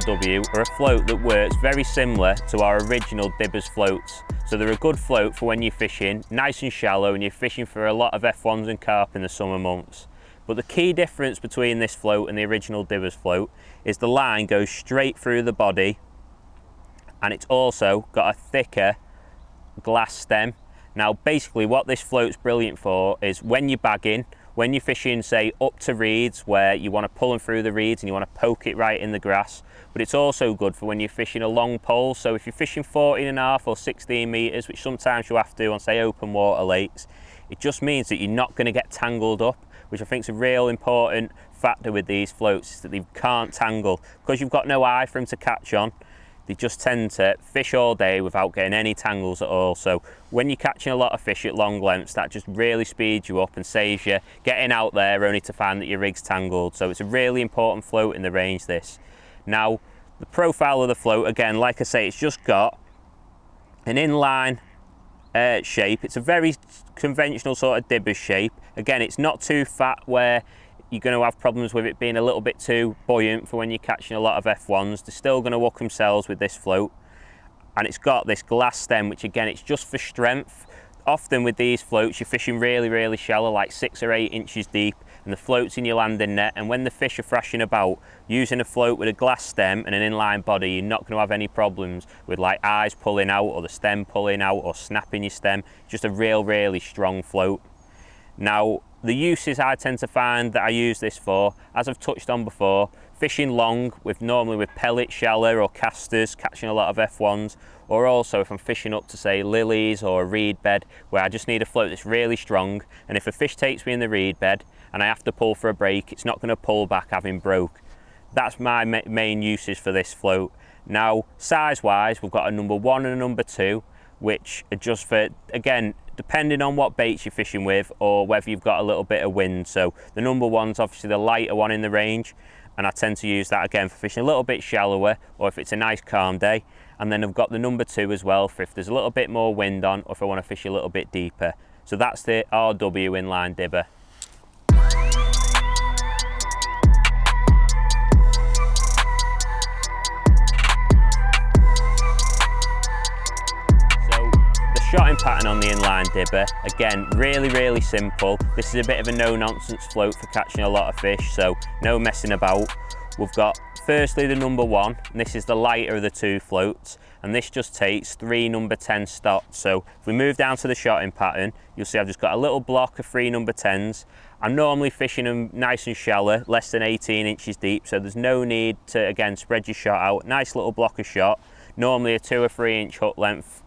RW are a float that works very similar to our original Dibbers floats. So they're a good float for when you're fishing, nice and shallow, and you're fishing for a lot of F1s and carp in the summer months. But the key difference between this float and the original Dibbers float is the line goes straight through the body, and it's also got a thicker glass stem. Now basically what this float's brilliant for is when you're bagging, when you're fishing say up to reeds where you want to pull them through the reeds and you want to poke it right in the grass, but it's also good for when you're fishing a long pole. So if you're fishing 14.5 or 16 metres, which sometimes you have to on say open water lakes, it just means that you're not going to get tangled up, which I think is a real important factor with these floats, is that they can't tangle. Because you've got no eye for them to catch on, they just tend to fish all day without getting any tangles at all. So when you're catching a lot of fish at long lengths, that just really speeds you up and saves you getting out there only to find that your rig's tangled. So it's a really important float in the range, this. Now, the profile of the float, again, like I say, it's just got an inline shape. It's a very conventional sort of Dibbers shape. Again, it's not too fat where you're going to have problems with it being a little bit too buoyant for when you're catching a lot of F1s. They're still going to hook themselves with this float. And it's got this glass stem, which again, it's just for strength. Often with these floats, you're fishing really, really shallow, like 6 or 8 inches deep, and the float's in your landing net. And when the fish are thrashing about, using a float with a glass stem and an inline body, you're not going to have any problems with like eyes pulling out or the stem pulling out or snapping your stem. It's just a really strong float. Now, the uses I tend to find that I use this for, as I've touched on before, fishing long normally with pellet, shallow or casters, catching a lot of F1s, or also if I'm fishing up to say lilies or a reed bed where I just need a float that's really strong, and if a fish takes me in the reed bed and I have to pull for a break, it's not going to pull back having broke. That's my main uses for this float. Now, size wise, we've got a number 1 and a number 2, which are just for, again, depending on what baits you're fishing with or whether you've got a little bit of wind. So the number 1's obviously the lighter one in the range, and I tend to use that again for fishing a little bit shallower or if it's a nice calm day. And then I've got the number 2 as well for if there's a little bit more wind on or if I want to fish a little bit deeper. So that's the RW Inline Dibber. Shotting pattern on the Inline Dibber, again, really simple. This is a bit of a no-nonsense float for catching a lot of fish, so no messing about. We've got firstly the number 1, and this is the lighter of the 2 floats, and this just takes 3 number 10 stops. So if we move down to the shotting pattern, you'll see I've just got a little block of 3 number 10s. I'm normally fishing them nice and shallow, less than 18 inches deep, so there's no need to, again, spread your shot out. Nice little block of shot, normally a 2 or 3 inch hook length,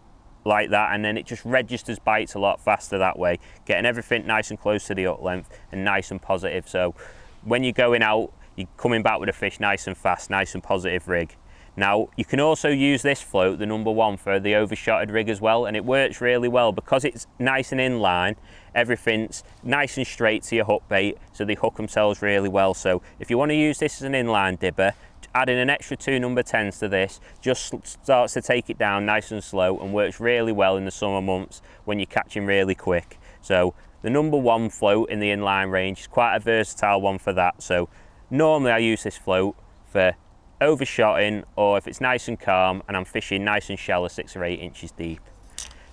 like that, and then it just registers bites a lot faster that way, getting everything nice and close to the hook length and nice and positive. So when you're going out, you're coming back with a fish nice and fast, nice and positive rig. Now, you can also use this float, the number 1, for the overshotted rig as well, and it works really well because it's nice and inline. Everything's nice and straight to your hook bait, so they hook themselves really well. So if you want to use this as an inline dibber, adding an extra 2 number 10s to this just starts to take it down nice and slow and works really well in the summer months when you're catching really quick. So the number 1 float in the inline range is quite a versatile one for that. So normally I use this float for overshotting or if it's nice and calm and I'm fishing nice and shallow, 6 or 8 inches deep.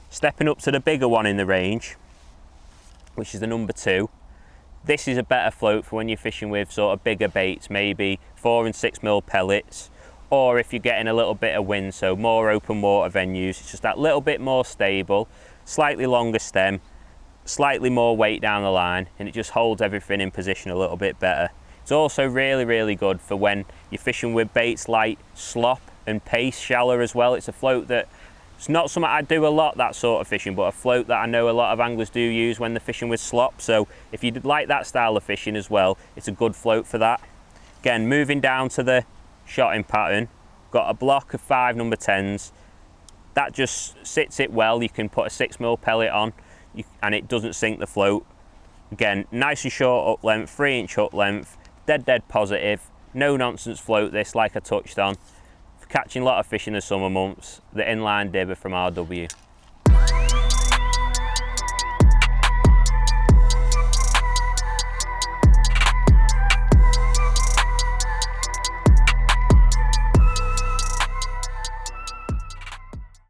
Stepping up to the bigger one in the range, which is the number 2. This is a better float for when you're fishing with sort of bigger baits, maybe 4 and 6 mil pellets, or if you're getting a little bit of wind, so more open water venues. It's just that little bit more stable, slightly longer stem, slightly more weight down the line, and it just holds everything in position a little bit better. It's also really good for when you're fishing with baits like slop and pace shallow as well. It's a float that it's not something I do a lot, that sort of fishing, but a float that I know a lot of anglers do use when they're fishing with slop. So if you like that style of fishing as well, it's a good float for that. Again, moving down to the shotting pattern, got a block of 5 number 10s. That just sits it well. You can put a 6 mil pellet on and it doesn't sink the float. Again, nice and short hook length, 3 inch hook length, dead positive, no nonsense float this, like I touched on. For catching a lot of fish in the summer months, the Inline Dibber from RW.